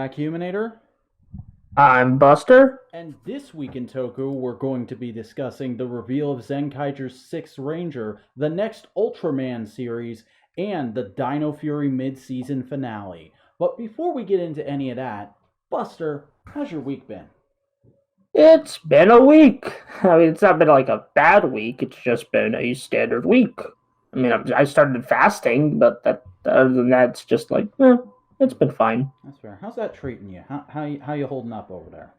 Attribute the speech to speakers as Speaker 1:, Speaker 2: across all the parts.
Speaker 1: Vacuuminator.
Speaker 2: I'm Buster.
Speaker 1: And this week in Toku, we're going to be discussing the reveal of Zenkaiger's 6th Ranger, the next Ultraman series, and the Dino Fury mid-season finale. But before we get into any of that, Buster, how's your week been?
Speaker 2: It's been a week. I mean, it's not been like a bad week. It's just been a standard week. I mean, I started fasting, but other than that, it's just like, it's been fine.
Speaker 1: That's fair. How's that treating you? How you holding up over there?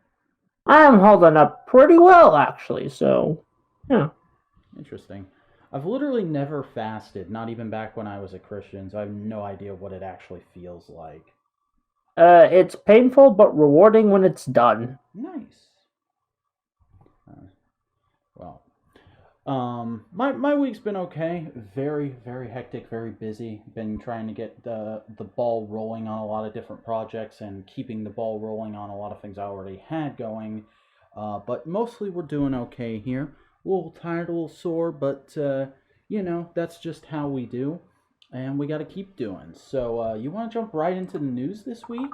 Speaker 2: I'm holding up pretty well, actually, so, yeah.
Speaker 1: Interesting. I've literally never fasted, not even back when I was a Christian, so I have no idea what it actually feels like.
Speaker 2: It's painful, but rewarding when it's done.
Speaker 1: Nice. My week's been okay. Very, very hectic, very busy. Been trying to get the ball rolling on a lot of different projects and keeping the ball rolling on a lot of things I already had going. But mostly we're doing okay here. A little tired, a little sore, but that's just how we do. And we got to keep doing. So you want to jump right into the news this week?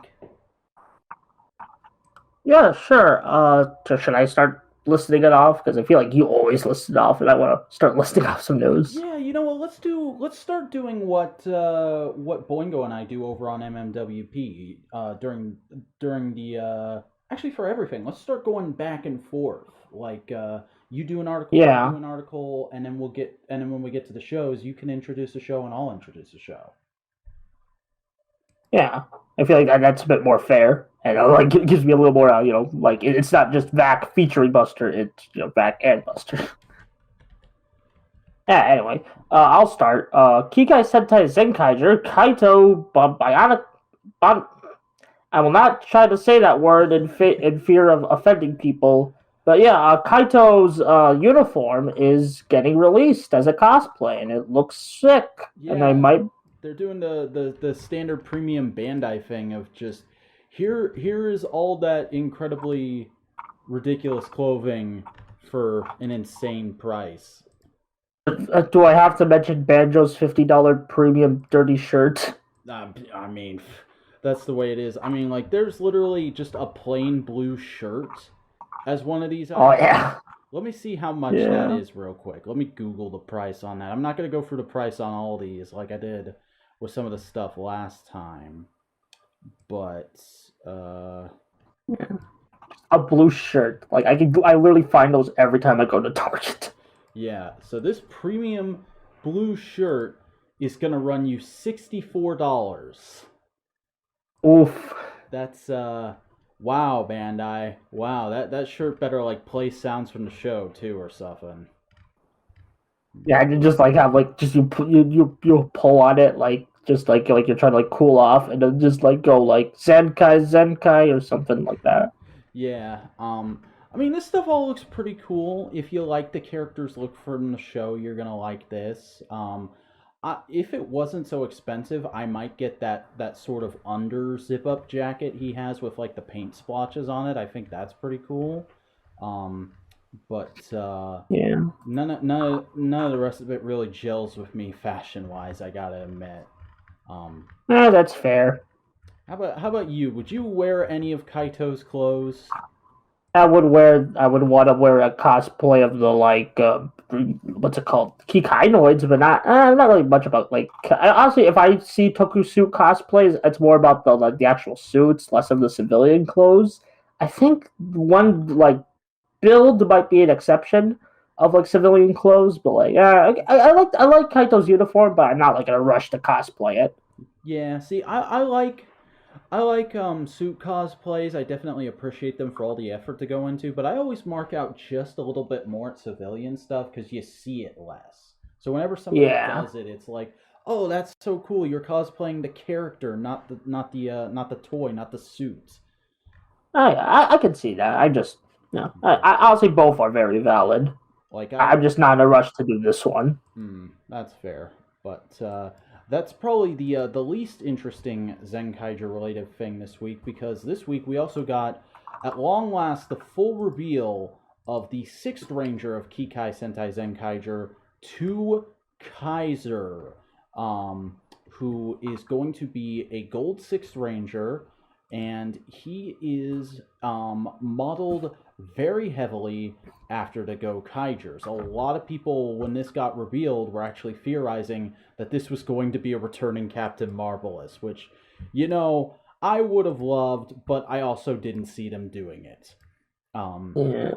Speaker 2: Yeah, sure. So should I start listing it off? Because I feel like you always list it off, and I want to start listing off some news.
Speaker 1: Yeah, you know what? Let's start doing what Boingo and I do over on MMWP during the actually for everything. Let's start going back and forth. Like you do an article,
Speaker 2: Yeah.
Speaker 1: I do an article, and then when we get to the shows, you can introduce a show and I'll introduce a show.
Speaker 2: Yeah, I feel like that's a bit more fair, and like it gives me a little more, like it's not just Vac featuring Buster; it's Vac and Buster. Yeah. Anyway, I'll start. Kikai Sentai Zenkaiger Kaito Bionic. I will not try to say that word in fear of offending people, but yeah, Kaito's uniform is getting released as a cosplay, and it looks sick.
Speaker 1: Yeah.
Speaker 2: And I might.
Speaker 1: They're doing the standard premium Bandai thing of just here is all that incredibly ridiculous clothing for an insane price.
Speaker 2: Do I have to mention Banjo's $50 premium dirty shirt?
Speaker 1: I mean, that's the way it is. I mean, like, there's literally just a plain blue shirt as one of these.
Speaker 2: Oh, yeah.
Speaker 1: Let me see how much that is real quick. Let me Google the price on that. I'm not going to go through the price on all these like I did with some of the stuff last time. But,
Speaker 2: a blue shirt. Like, I literally find those every time I go to Target.
Speaker 1: Yeah, so this premium blue shirt is going to run you $64.
Speaker 2: Oof.
Speaker 1: That's, wow, Bandai. Wow, that shirt better, like, play sounds from the show, too, or something.
Speaker 2: Yeah, I can just, like, have, like, just you pull on it, like, just, like you're trying to, like, cool off, and then just, like, go, like, Zenkai, or something like that.
Speaker 1: Yeah, I mean, this stuff all looks pretty cool. If you like the characters look from the show, you're gonna like this. If it wasn't so expensive, I might get that sort of under zip-up jacket he has with, like, the paint splotches on it. I think that's pretty cool. But
Speaker 2: yeah,
Speaker 1: none of the rest of it really gels with me fashion-wise, I gotta admit.
Speaker 2: That's fair.
Speaker 1: How about you? Would you wear any of Kaito's clothes?
Speaker 2: I would want to wear a cosplay of the, like, what's it called? Kikainoids, but not really much about, like, honestly, if I see Toku suit cosplays, it's more about the actual suits, less of the civilian clothes. I think one, like, build might be an exception of, like, civilian clothes, but, like, I like Kaito's uniform, but I'm not, like, in a rush to cosplay it.
Speaker 1: Yeah, see, I like suit cosplays. I definitely appreciate them for all the effort to go into, but I always mark out just a little bit more at civilian stuff because you see it less. So whenever somebody does it, it's like, oh, that's so cool. You're cosplaying the character, not the toy, not the suit.
Speaker 2: I can see that. I'll say both are very valid.
Speaker 1: Like
Speaker 2: I'm just not in a rush to do this one.
Speaker 1: That's fair, but that's probably the least interesting Zenkaiger related thing this week, because this week we also got, at long last, the full reveal of the 6th Ranger of Kikai Sentai Zenkaiger, TwoKaizer, who is going to be a gold 6th Ranger and he is modeled very heavily after the Gokaigers. A lot of people, when this got revealed, were actually theorizing that this was going to be a returning Captain Marvelous, which, I would have loved, but I also didn't see them doing it.
Speaker 2: Yeah.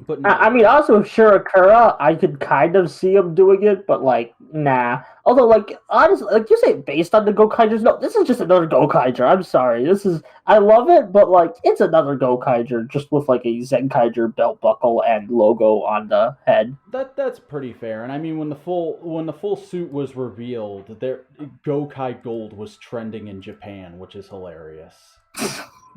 Speaker 1: But no.
Speaker 2: I mean, also with Shirakura, I could kind of see him doing it, but nah. Although, honestly, you say based on the Gokaigers, no, this is just another Gokaiger. I'm sorry, I love it, but it's another Gokaiger just with a Zenkaiger belt buckle and logo on the head.
Speaker 1: That's pretty fair. And I mean, when the full suit was revealed, Gokai Gold was trending in Japan, which is hilarious.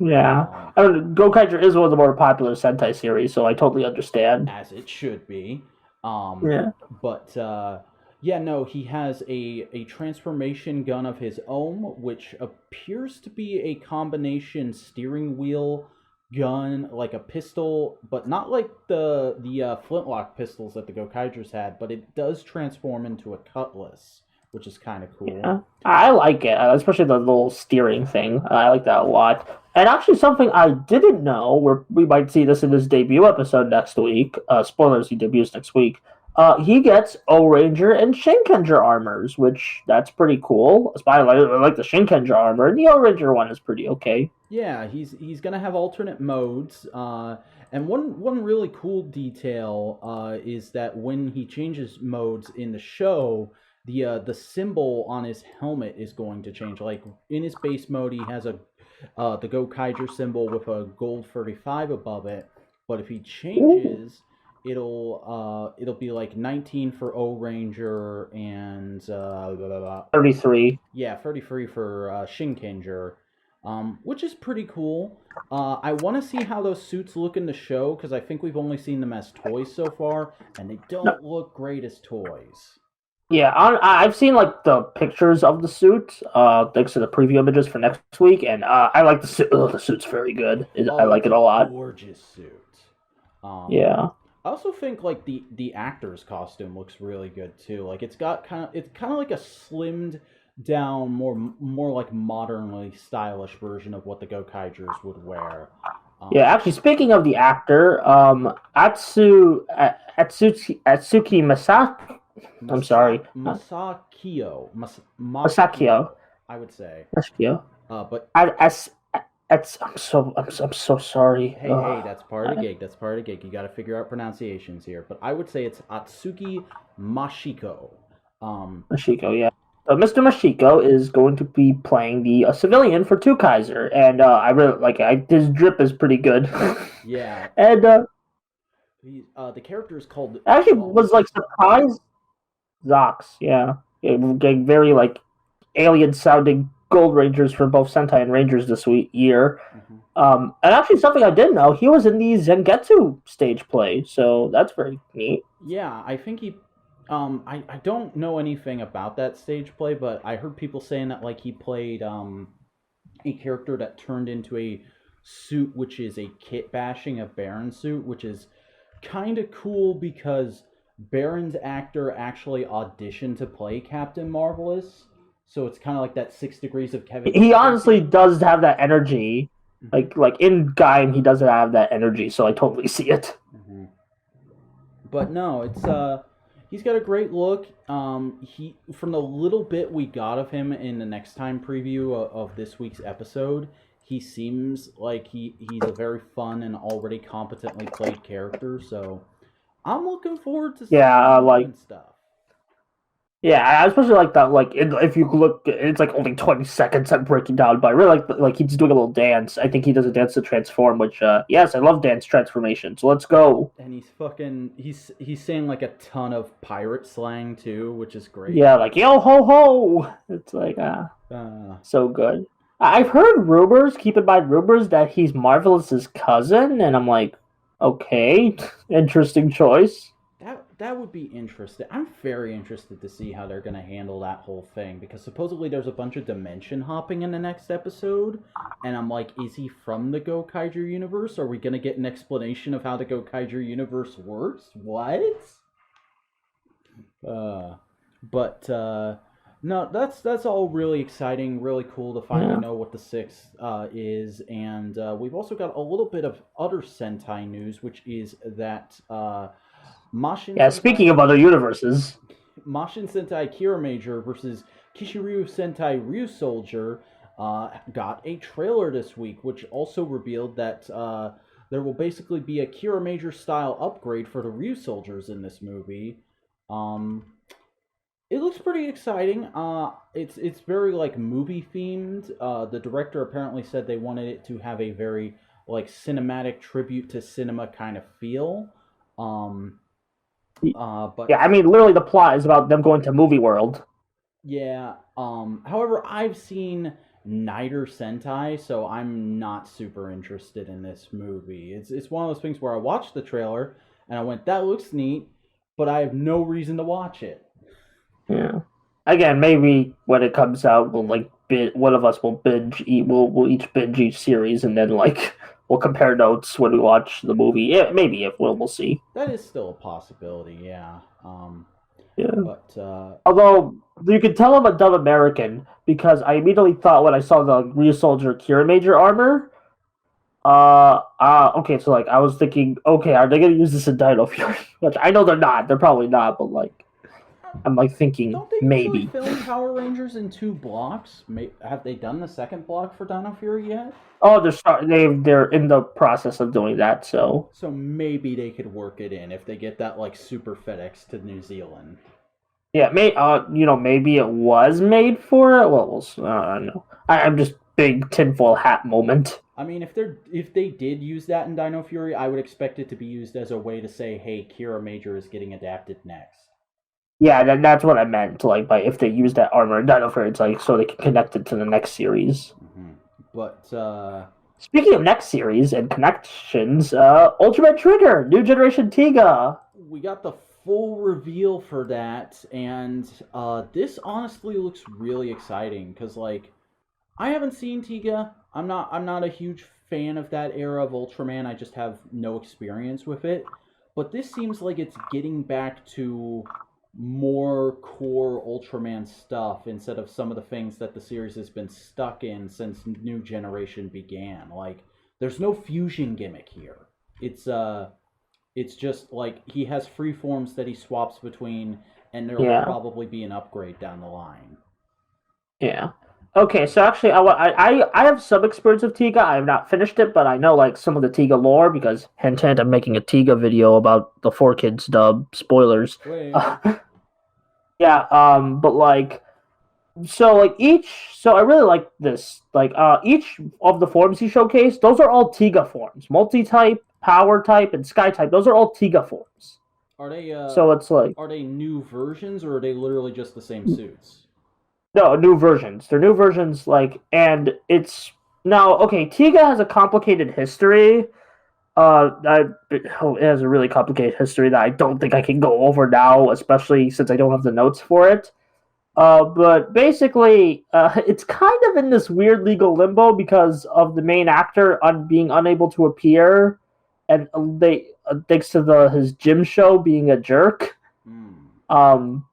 Speaker 2: Yeah, Gokaiger is one of the more popular Sentai series, so I totally understand.
Speaker 1: As it should be.
Speaker 2: Yeah.
Speaker 1: But no, he has a transformation gun of his own, which appears to be a combination steering wheel gun, like a pistol, but not like the flintlock pistols that the Gokaigers had, but it does transform into a cutlass, which is kind of cool.
Speaker 2: Yeah, I like it, especially the little steering thing. I like that a lot. And actually, something I didn't know, we might see this in his debut episode next week. Spoilers, he debuts next week. He gets O-Ranger and Shinkenger armors, which that's pretty cool. I like the Shinkenger armor, and the O-Ranger one is pretty okay.
Speaker 1: Yeah, he's gonna have alternate modes. And one really cool detail is that when he changes modes in the show, the symbol on his helmet is going to change. Like in his base mode, he has the Gokaiger symbol with a gold 35 above it. But if he changes, it'll be like 19 for O-Ranger and
Speaker 2: 33.
Speaker 1: Yeah, 33 for Shinkenger, which is pretty cool. I want to see how those suits look in the show because I think we've only seen them as toys so far, and they don't look great as toys.
Speaker 2: Yeah, I've seen the pictures of the suit, thanks to the preview images for next week, and I like the suit. The suit's very good. I like it a lot.
Speaker 1: Gorgeous suit.
Speaker 2: Yeah.
Speaker 1: I also think the actor's costume looks really good too. It's kind of like a slimmed down, more like modernly stylish version of what the Gokaigers would wear.
Speaker 2: Yeah, actually, speaking of the actor, Atsuki Masaki. I'm sorry.
Speaker 1: Masakio.
Speaker 2: Masakio.
Speaker 1: I would say.
Speaker 2: Masakio.
Speaker 1: But
Speaker 2: I'm so sorry.
Speaker 1: Hey, that's part of the gig. That's part of the gig. You got to figure out pronunciations here. But I would say it's Atsuki Mashiko.
Speaker 2: Mashiko, yeah. Mr. Mashiko is going to be playing the civilian for TwoKaizer, and I really like it. His drip is pretty good.
Speaker 1: Yeah.
Speaker 2: And
Speaker 1: the character is called.
Speaker 2: Actually, was surprised. Zox, yeah. Getting very alien sounding Gold Rangers for both Sentai and Rangers this year. Mm-hmm. And actually, something I didn't know, he was in the Zangetsu stage play, so that's very neat.
Speaker 1: Yeah, I think he. I don't know anything about that stage play, but I heard people saying that he played a character that turned into a suit, which is a kit bashing of Baron suit, which is kind of cool because Baron's actor actually auditioned to play Captain Marvelous, so it's kind of like that 6 Degrees of Kevin.
Speaker 2: He honestly does have that energy. Mm-hmm. Like in Gaim, he doesn't have that energy, so I totally see it.
Speaker 1: Mm-hmm. But no, it's he's got a great look. He from the little bit we got of him in the next time preview of this week's episode, he seems like he's a very fun and already competently played character. So I'm looking forward to seeing stuff.
Speaker 2: Yeah, I especially like that. If you look, it's only 20 seconds I'm breaking down, but I really like he's doing a little dance. I think he does a dance to transform, which yes, I love dance transformation. So let's go.
Speaker 1: And he's saying a ton of pirate slang too, which is great.
Speaker 2: Yeah, yo ho ho. It's so good. I've heard rumors. Keep in mind rumors that he's Marvelous's cousin, and I'm okay, interesting choice.
Speaker 1: That would be interesting. I'm very interested to see how they're going to handle that whole thing, because supposedly there's a bunch of dimension hopping in the next episode, and I'm is he from the Gokaiger universe? Are we going to get an explanation of how the Gokaiger universe works? What? No, that's all really exciting, really cool to finally
Speaker 2: Yeah.
Speaker 1: know what the sixth is, and we've also got a little bit of other Sentai news, which is that Mashin
Speaker 2: Yeah. Speaking
Speaker 1: Sentai
Speaker 2: of other universes,
Speaker 1: Mashin Sentai Kiramager versus Kishiryu Sentai RyuSoulger got a trailer this week, which also revealed that there will basically be a Kiramager style upgrade for the RyuSoulgers in this movie. Um, it looks pretty exciting. It's very like movie themed. The director apparently said they wanted it to have a very like cinematic tribute to cinema kind of feel. Um,
Speaker 2: yeah.
Speaker 1: but
Speaker 2: I mean, literally, the plot is about them going to movie world.
Speaker 1: Yeah. However, I've seen Nighter Sentai, so I'm not super interested in this movie. It's one of those things where I watched the trailer and I went, "That looks neat," but I have no reason to watch it.
Speaker 2: Yeah. Again, maybe when it comes out, we'll like one of us will binge eat. We'll each binge each series, and then like we'll compare notes when we watch the movie. Yeah, maybe if we'll see.
Speaker 1: That is still a possibility, yeah.
Speaker 2: Yeah.
Speaker 1: But
Speaker 2: Although you could tell I'm a dumb American because I immediately thought when I saw the RyuSoulger Kiramager armor. Okay, so like I was thinking, okay, are they gonna use this in Dino Fury? Which I know they're not. They're probably not, but like I'm like thinking
Speaker 1: don't they usually
Speaker 2: maybe.
Speaker 1: film Power Rangers in two blocks? Have they done the second block for Dino Fury yet?
Speaker 2: Oh, they're in the process of doing that. So
Speaker 1: So maybe they could work it in if they get that like super FedEx to New Zealand.
Speaker 2: yeah, maybe it was made for it. Well, I don't know. I'm just big tinfoil hat moment.
Speaker 1: I mean, if they did use that in Dino Fury, I would expect it to be used as a way to say, "Hey, Kiramager is getting adapted next."
Speaker 2: Yeah, that's what I meant. Like, by if they use that armor in Dino Fury, it's like so they can connect it to the next series.
Speaker 1: Mm-hmm. But
Speaker 2: Speaking of next series and connections, Ultraman Trigger, new generation Tiga.
Speaker 1: we got the full reveal for that, and this honestly looks really exciting because like I haven't seen Tiga. I'm not a huge fan of that era of Ultraman. I just have no experience with it. But this seems like it's getting back to more core Ultraman stuff instead of some of the things that the series has been stuck in since New Generation began. Like there's no fusion gimmick here. It's just like he has free forms that he swaps between and there'll
Speaker 2: Yeah,
Speaker 1: probably be an upgrade down the line.
Speaker 2: yeah. Okay, so actually, I have some experience with Tiga. I have not finished it, but I know like some of the Tiga lore because hint hint, I'm making a Tiga video about the 4 Kids dub. Spoilers.
Speaker 1: Wait.
Speaker 2: Yeah. But like so I really like this. Like each of the forms he showcased, those are all Tiga forms. Multi-type, power type, and sky type. Those are all Tiga forms.
Speaker 1: Are they
Speaker 2: So it's like
Speaker 1: are they new versions or are they literally just the same suits?
Speaker 2: no new versions. They're new versions like and it's now okay, Tiga has a complicated history. It has a really complicated history that I don't think I can go over now, especially since I don't have the notes for it. But basically, it's kind of in this weird legal limbo because of the main actor being unable to appear, and they thanks to his gym show being a jerk.
Speaker 1: Hmm.
Speaker 2: Um,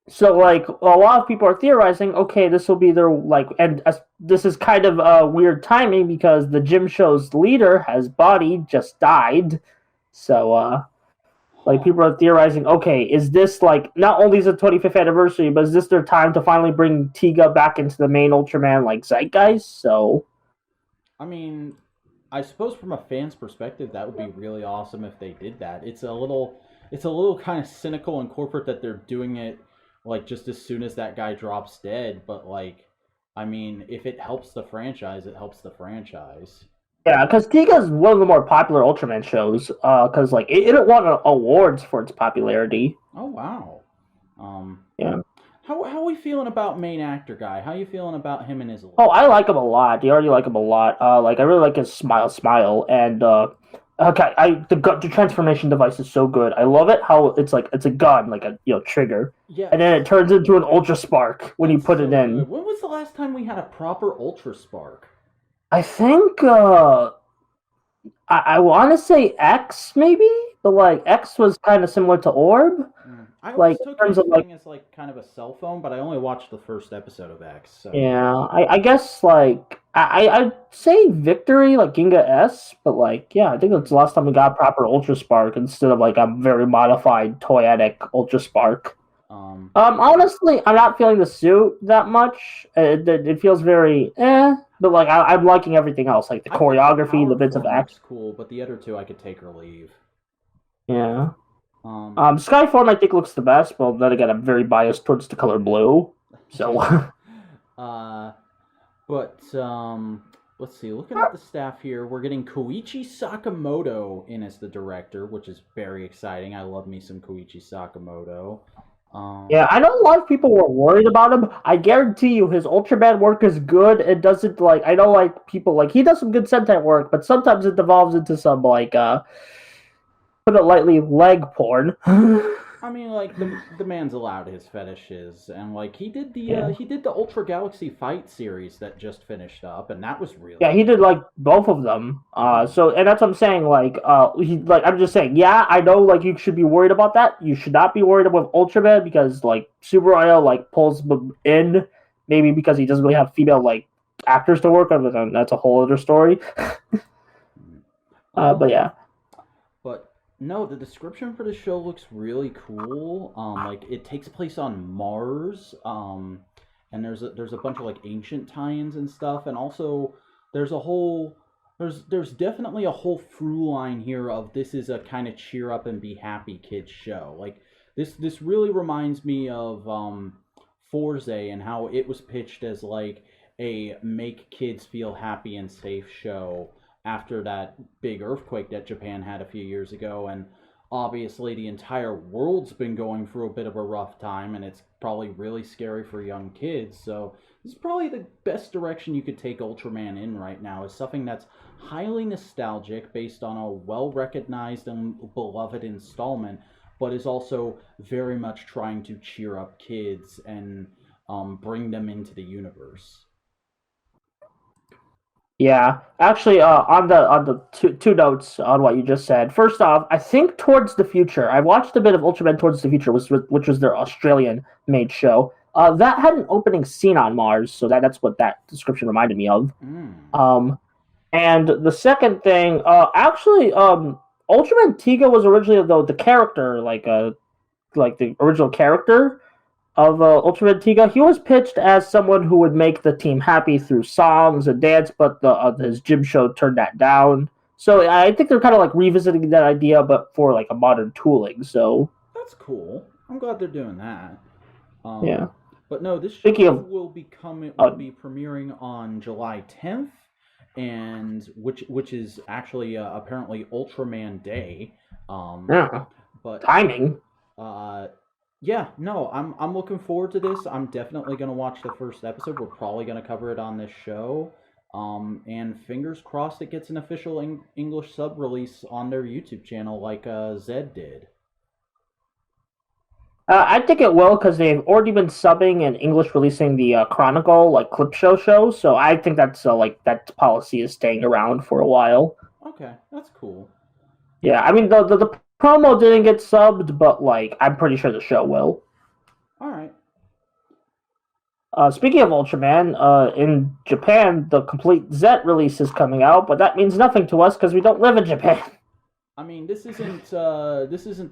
Speaker 2: so like a lot of people are theorizing, okay, this will be their like, and this is kind of weird timing because the gym show's leader has body just died, so like people are theorizing, okay, is this like not only is it 25th anniversary, but is this their time to finally bring Tiga back into the main Ultraman like zeitgeist? So
Speaker 1: I mean, I suppose from a fan's perspective, that would be really awesome if they did that. It's a little kind of cynical and corporate that they're doing it like just as soon as that guy drops dead. But like, I mean, if it helps the franchise, it helps the franchise.
Speaker 2: yeah, because Tiga is one of the more popular Ultraman shows. Because like it won awards for its popularity.
Speaker 1: Oh wow. Um,
Speaker 2: Yeah.
Speaker 1: how we feeling about main actor guy? How you feeling about him and his
Speaker 2: Oh,
Speaker 1: look?
Speaker 2: I like him a lot. You already like him a lot. Like I really like his smile, and okay, the transformation device is so good. I love it how it's like it's a gun, like a trigger,
Speaker 1: Yeah,
Speaker 2: and then it turns into an Ultra Spark when you
Speaker 1: that's
Speaker 2: put
Speaker 1: so
Speaker 2: it
Speaker 1: good.
Speaker 2: in.
Speaker 1: When was the last time we had a proper Ultra Spark?
Speaker 2: I think I want to say X maybe, but like X was kind of similar to Orb.
Speaker 1: I
Speaker 2: Like
Speaker 1: always
Speaker 2: in
Speaker 1: took
Speaker 2: terms
Speaker 1: his
Speaker 2: of like
Speaker 1: thing as like kind of a cell phone, but I only watched the first episode of X. So
Speaker 2: yeah, I guess like I'd say Victory like Ginga S, but like yeah, I think that's the last time we got proper Ultra Spark instead of like a very modified Toyetic Ultra Spark.
Speaker 1: um,
Speaker 2: Honestly, I'm not feeling the suit that much. It feels very but like I'm liking everything else, like the
Speaker 1: I think the
Speaker 2: choreography, the
Speaker 1: power
Speaker 2: bits of
Speaker 1: form
Speaker 2: action.
Speaker 1: looks cool, but the other two I could take or leave.
Speaker 2: Yeah.
Speaker 1: Um,
Speaker 2: Skyform I think looks the best, but then again, I'm very biased towards the color blue. So
Speaker 1: uh, but let's see. Looking at the staff here, we're getting Koichi Sakamoto in as the director, which is very exciting. I love me some Koichi Sakamoto.
Speaker 2: yeah, I know a lot of people were worried about him. I guarantee you, his Ultraman work is good. It doesn't like I know like people like he does some good Sentai work, but sometimes it devolves into some like put it lightly leg porn.
Speaker 1: I mean, like the man's allowed his fetishes, and like
Speaker 2: Yeah.
Speaker 1: he did the Ultra Galaxy Fight series that just finished up, and that was really
Speaker 2: Yeah, he did like both of them. So and that's what I'm saying. Like, I'm just saying. Yeah, I know. Like, you should be worried about that. You should not be worried about Ultraman because like Super Oil like pulls them in, maybe because he doesn't really have female like actors to work on. But that's a whole other story. But yeah,
Speaker 1: But no, the description for the show looks really cool. Like it takes place on Mars. And there's a bunch of like ancient tie-ins and stuff, and also there's a whole there's definitely a whole through line here of this is a kind of cheer up and be happy kids show. Like this really reminds me of Forze and how it was pitched as like a make kids feel happy and safe show after that big earthquake that Japan had a few years ago. And obviously, the entire world's been going through a bit of a rough time, and it's probably really scary for young kids. So, this is probably the best direction you could take Ultraman in right now, is something that's highly nostalgic, based on a well recognized and beloved installment, but is also very much trying to cheer up kids and bring them into the universe.
Speaker 2: yeah. Actually, on the two notes on what you just said. First off, I think Towards the Future. I watched a bit of Ultraman Towards the Future, which was their Australian made show. That had an opening scene on Mars, so that's what that description reminded me of.
Speaker 1: Mm.
Speaker 2: And the second thing, Ultraman Tiga was originally the character, like the original character of Ultraman Tiga. He was pitched as someone who would make the team happy through songs and dance, but his gym show turned that down. So I think they're kind of like revisiting that idea, but for like a modern tooling. So
Speaker 1: That's cool. I'm glad they're doing that.
Speaker 2: yeah.
Speaker 1: But no, this
Speaker 2: Speaking
Speaker 1: show
Speaker 2: of,
Speaker 1: will be premiering on July 10th, and which is actually apparently Ultraman Day.
Speaker 2: yeah,
Speaker 1: But
Speaker 2: timing.
Speaker 1: uh, yeah, no, I'm looking forward to this. I'm definitely gonna watch the first episode. We're probably gonna cover it on this show. And fingers crossed it gets an official English sub release on their YouTube channel, like Zed did.
Speaker 2: I think it will because they've already been subbing and English releasing the Chronicle like clip shows. So I think that's like that policy is staying around for a while.
Speaker 1: Okay, that's cool.
Speaker 2: Yeah, I mean the promo didn't get subbed, but like I'm pretty sure the show will.
Speaker 1: All right.
Speaker 2: Speaking of Ultraman, in Japan the complete Z release is coming out, but that means nothing to us because we don't live in Japan.
Speaker 1: I mean, this isn't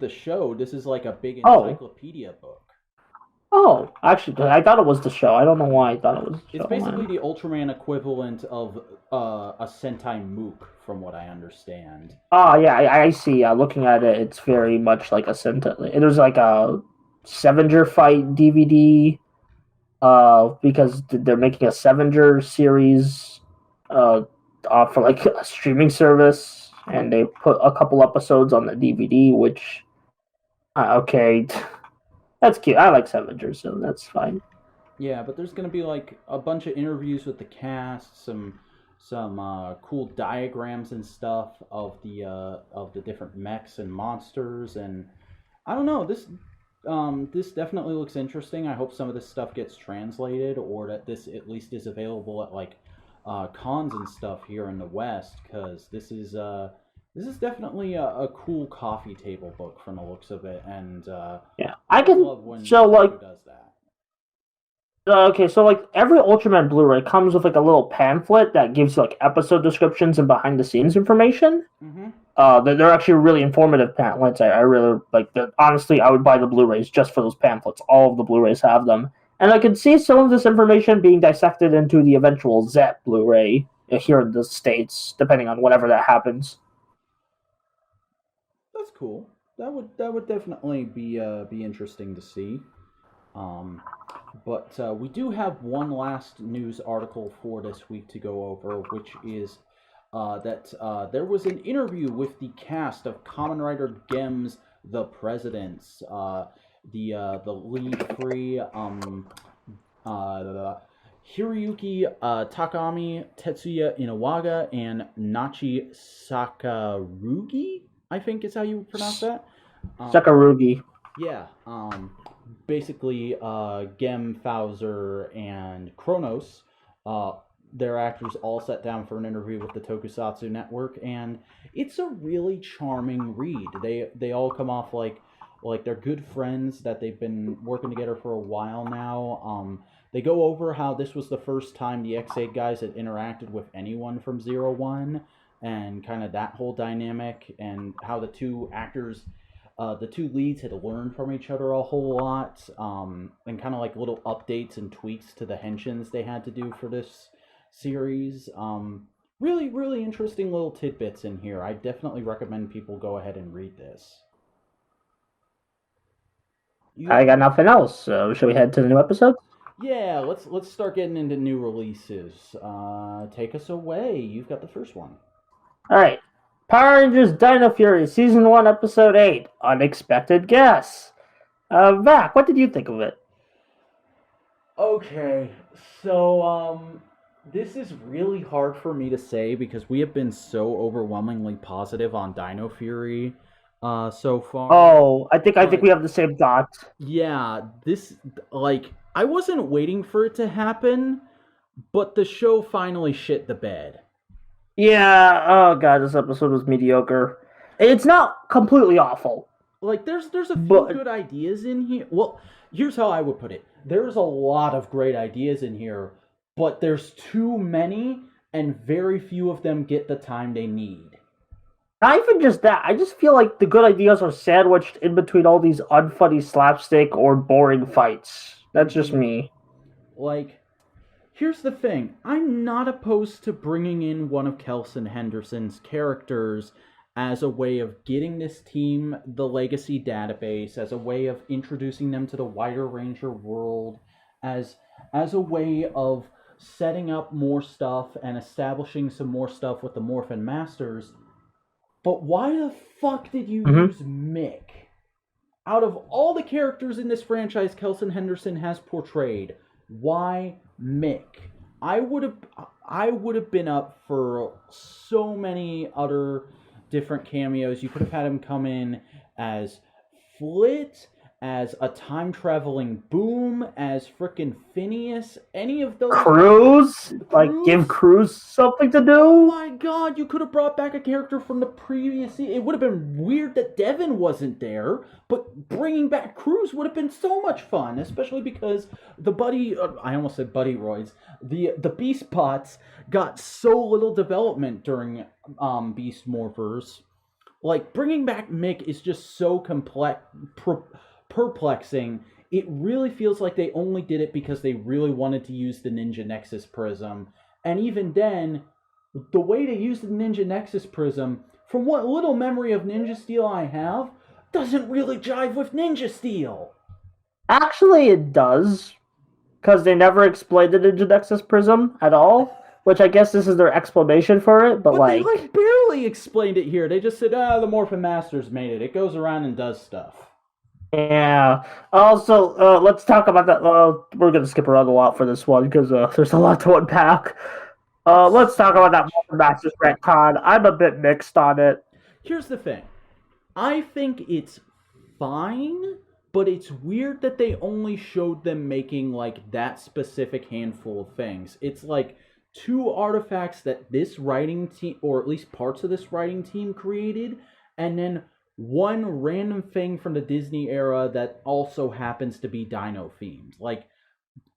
Speaker 1: the show. This is like a big
Speaker 2: Oh.
Speaker 1: encyclopedia book.
Speaker 2: Oh, actually, I thought it was the show. I don't know why I thought it was the show.
Speaker 1: It's basically the Ultraman equivalent of a Sentai MOOC, from what I understand.
Speaker 2: Oh yeah, I see. Looking at it, it's very much like a Sentai. There's like a Sevenger fight DVD. Because they're making a Sevenger series, for like a streaming service, and they put a couple episodes on the DVD. Which, okay, that's cute. I like Sevenger, so that's fine.
Speaker 1: Yeah, but there's gonna be like a bunch of interviews with the cast, some cool diagrams and stuff of the different mechs and monsters, and I don't know. This definitely looks interesting. I hope some of this stuff gets translated, or that this at least is available at like cons and stuff here in the West, because This is definitely a cool coffee table book from the looks of it, and
Speaker 2: Yeah,
Speaker 1: I
Speaker 2: I
Speaker 1: always
Speaker 2: can.
Speaker 1: love when
Speaker 2: So like,
Speaker 1: Toku does that.
Speaker 2: okay, so like every Ultraman Blu-ray comes with like a little pamphlet that gives you like episode descriptions and behind the scenes information.
Speaker 1: Mm-hmm.
Speaker 2: They're actually really informative pamphlets. I really like that. Honestly, I would buy the Blu-rays just for those pamphlets. All of the Blu-rays have them, and I could see some of this information being dissected into the eventual Zep Blu-ray here in the States, depending on whenever that happens.
Speaker 1: That's cool. That would definitely be interesting to see. Um, but we do have one last news article for this week to go over, which is that there was an interview with the cast of Kamen Rider Genms, The Presidents, the lead three, Hiroyuki Takami, Tetsuya Inawaga, and Nachi Sakarugi, I think is how you would pronounce that.
Speaker 2: Sakarugi.
Speaker 1: Yeah, basically, Gem, Fowler, and Kronos, their actors all sat down for an interview with the Tokusatsu Network, and it's a really charming read. They all come off like they're good friends that they've been working together for a while now. They go over how this was the first time the X8 guys had interacted with anyone from Zero One, and kind of that whole dynamic, and how the two actors, the two leads had learned from each other a whole lot, and kind of like little updates and tweaks to the henshins they had to do for this series. Really, really interesting little tidbits in here. I definitely recommend people go ahead and read this.
Speaker 2: I got nothing else. So should we head to the new episode?
Speaker 1: Yeah, let's start getting into new releases. Take us away. You've got the first one.
Speaker 2: All right. Power Rangers Dino Fury, Season 1, Episode 8, Unexpected Guess. Vac, what did you think of it?
Speaker 1: Okay, so, this is really hard for me to say because we have been so overwhelmingly positive on Dino Fury, so far.
Speaker 2: Oh, I think we have the same thoughts.
Speaker 1: Yeah, this, like, I wasn't waiting for it to happen, but the show finally shit the bed.
Speaker 2: Yeah, oh god, this episode was mediocre. It's not completely awful.
Speaker 1: Like, there's a few good ideas in here. Well, here's how I would put it. There's a lot of great ideas in here, but there's too many, and very few of them get the time they need.
Speaker 2: Not even just that. I just feel like the good ideas are sandwiched in between all these unfunny slapstick or boring fights. That's just me.
Speaker 1: Like, here's the thing. I'm not opposed to bringing in one of Kelson Henderson's characters as a way of getting this team the legacy database, as a way of introducing them to the wider Ranger world, as a way of setting up more stuff and establishing some more stuff with the Morphin Masters. But why the fuck did you use Mick? Out of all the characters in this franchise Kelson Henderson has portrayed, why Mick? I would have been up for so many other different cameos. You could have had him come in as Flit, as a time-traveling Boom, as frickin' Phineas, any of those...
Speaker 2: Cruz? Like, give Cruz something to do?
Speaker 1: Oh my god, you could have brought back a character from the previous... It would have been weird that Devin wasn't there, but bringing back Cruz would have been so much fun, especially because the Buddy... I almost said Buddy Roids. The Beast Pots got so little development during Beast Morphers. Like, bringing back Mick is just so complex... perplexing. It really feels like they only did it because they really wanted to use the Ninja Nexus Prism. And even then, the way they use the Ninja Nexus Prism, from what little memory of Ninja Steel I have, doesn't really jive with Ninja Steel.
Speaker 2: Actually, it does. Because they never explained the Ninja Nexus Prism at all. Which I guess this is their explanation for it, but
Speaker 1: they barely explained it here. They just said, the Morphin Masters made it. It goes around and does stuff.
Speaker 2: Yeah. Also, let's talk about that. We're going to skip around a lot for this one because there's a lot to unpack. Let's talk about that Masters retcon. I'm a bit mixed on it.
Speaker 1: Here's the thing. I think it's fine, but it's weird that they only showed them making, like, that specific handful of things. It's like 2 artifacts that this writing team, or at least parts of this writing team, created, and then 1 random thing from the Disney era that also happens to be Dino themed. Like,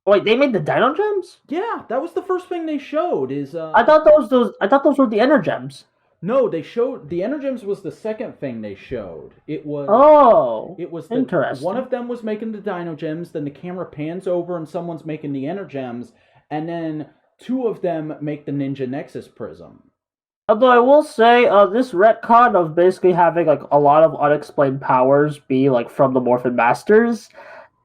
Speaker 2: wait, they made the Dino Gems?
Speaker 1: yeah, that was the first thing they showed.
Speaker 2: I thought those were the Energems.
Speaker 1: No, they showed the Energems was the second thing they showed. It was
Speaker 2: interesting.
Speaker 1: One of them was making the Dino Gems, then the camera pans over and someone's making the Energems, and then 2 of them make the Ninja Nexus Prism.
Speaker 2: Although I will say, this retcon of basically having like a lot of unexplained powers be like from the Morphin Masters,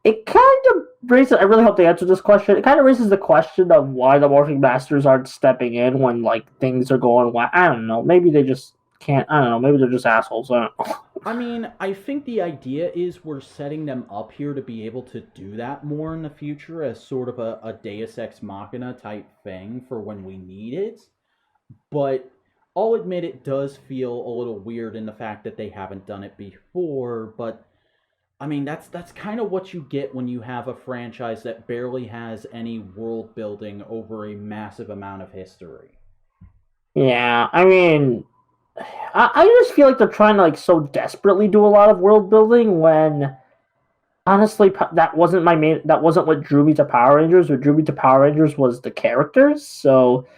Speaker 2: it kind of raises. I really hope they answer this question. It kind of raises the question of why the Morphing Masters aren't stepping in when like things are going well. I don't know. Maybe they just can't. I don't know. Maybe they're just assholes. I don't know.
Speaker 1: I mean, I think the idea is we're setting them up here to be able to do that more in the future as sort of a Deus Ex Machina type thing for when we need it. But I'll admit it does feel a little weird in the fact that they haven't done it before, but I mean, that's kind of what you get when you have a franchise that barely has any world building over a massive amount of history.
Speaker 2: Yeah, I mean, I just feel like they're trying to like so desperately do a lot of world building when honestly that wasn't what drew me to Power Rangers. What drew me to Power Rangers was the characters. So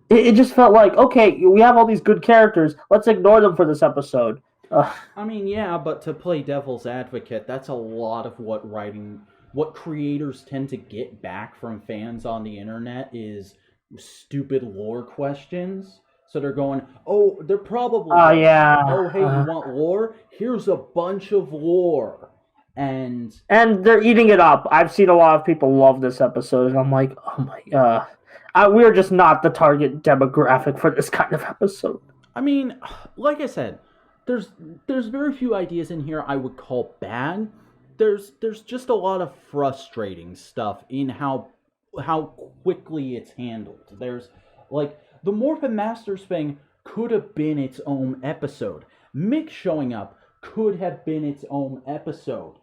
Speaker 2: it just felt like, okay, we have all these good characters, let's ignore them for this episode.
Speaker 1: I mean, yeah, but to play devil's advocate, that's a lot of what creators tend to get back from fans on the internet is stupid lore questions. So they're going, oh, they're probably,
Speaker 2: yeah.
Speaker 1: Oh, hey, you want lore? Here's a bunch of lore. And
Speaker 2: they're eating it up. I've seen a lot of people love this episode, and I'm like, oh my god. We're just not the target demographic for this kind of episode.
Speaker 1: I mean, like I said, there's very few ideas in here I would call bad. There's just a lot of frustrating stuff in how quickly it's handled. There's like the Morphin Masters thing could have been its own episode. Mick showing up could have been its own episode.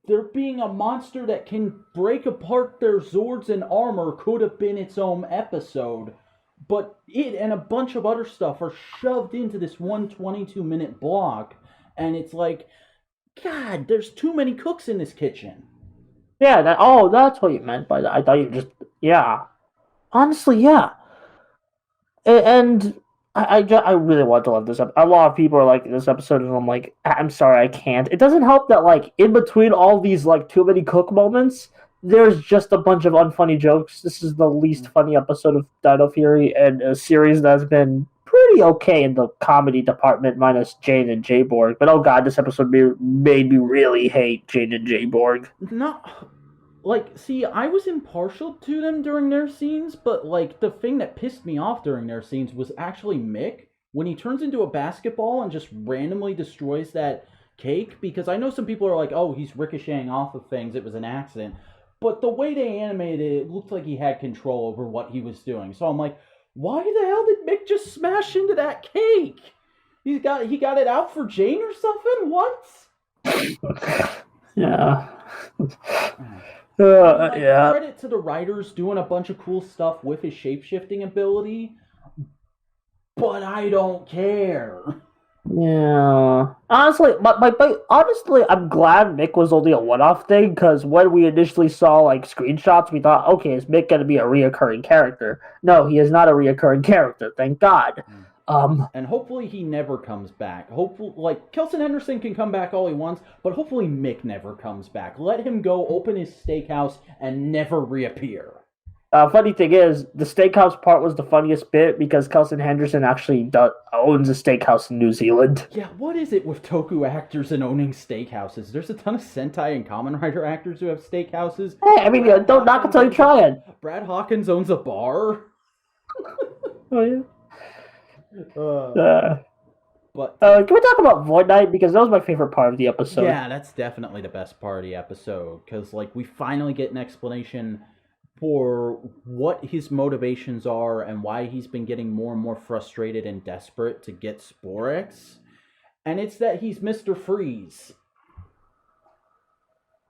Speaker 1: There being a monster that can break apart their Zords and armor could have been its own episode. But it and a bunch of other stuff are shoved into this 122-minute block, and it's like, God, there's too many cooks in this kitchen.
Speaker 2: Yeah, that's what you meant by that. I thought you just, yeah. Honestly, yeah. And I really want to love this episode. A lot of people are like, this episode, and I'm like, I'm sorry, I can't. It doesn't help that, like, in between all these, like, too many cook moments, there's just a bunch of unfunny jokes. This is the least funny episode of Dino Fury, and a series that's been pretty okay in the comedy department, minus Jane and J-Borg. But oh god, this episode made me really hate Jane and J-Borg.
Speaker 1: No, like, see, I was impartial to them during their scenes, but, like, the thing that pissed me off during their scenes was actually Mick, when he turns into a basketball and just randomly destroys that cake, because I know some people are like, oh, he's ricocheting off of things, it was an accident. But the way they animated it, it looked like he had control over what he was doing. So I'm like, why the hell did Mick just smash into that cake? He got it out for Jane or something? What?
Speaker 2: Yeah.
Speaker 1: Yeah. Credit to the writers doing a bunch of cool stuff with his shape-shifting ability, but I don't care.
Speaker 2: Yeah. Honestly, honestly, I'm glad Mick was only a one-off thing, because when we initially saw, like, screenshots, we thought, okay, is Mick going to be a reoccurring character? No, he is not a reoccurring character, thank God.
Speaker 1: And hopefully he never comes back. Hopefully, like, Kelson Henderson can come back all he wants, but hopefully Mick never comes back. Let him go, open his steakhouse, and never reappear.
Speaker 2: Funny thing is, the steakhouse part was the funniest bit because Kelson Henderson actually owns a steakhouse in New Zealand.
Speaker 1: Yeah, what is it with Toku actors and owning steakhouses? There's a ton of Sentai and Kamen Rider actors who have steakhouses.
Speaker 2: Hey, I mean, don't knock until you try it.
Speaker 1: Brad Hawkins owns a bar.
Speaker 2: Oh, yeah.
Speaker 1: But
Speaker 2: can we talk about Void Knight? Because that was my favorite part of the episode.
Speaker 1: Yeah, that's definitely the best part of the episode. Because, like, we finally get an explanation for what his motivations are and why he's been getting more and more frustrated and desperate to get Sporex. And it's that he's Mr. Freeze.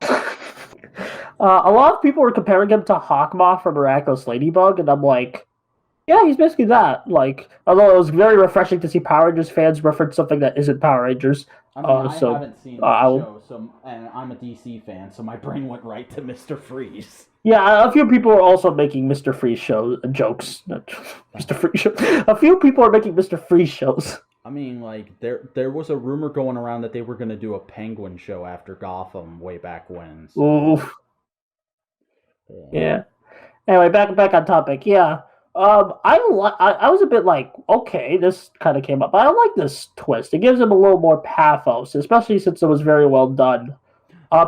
Speaker 2: A lot of people were comparing him to Hawkmoth from Miraculous Ladybug, and I'm like, Yeah, he's basically that. Like, although it was very refreshing to see Power Rangers fans reference something that isn't Power Rangers.
Speaker 1: I mean, I
Speaker 2: So
Speaker 1: haven't seen that
Speaker 2: I'll
Speaker 1: show, and I'm a DC fan, so my brain went right to Mr. Freeze.
Speaker 2: Yeah, a few people are also making Mr. Freeze show jokes. Not Mr. Freeze show. A few people are making Mr. Freeze shows.
Speaker 1: I mean, like there was a rumor going around that they were going to do a Penguin show after Gotham way back when. So,
Speaker 2: Ooh, yeah. Anyway, back on topic. Yeah. I was a bit like, okay, this kind of came up. But I like this twist. It gives him a little more pathos, especially since it was very well done.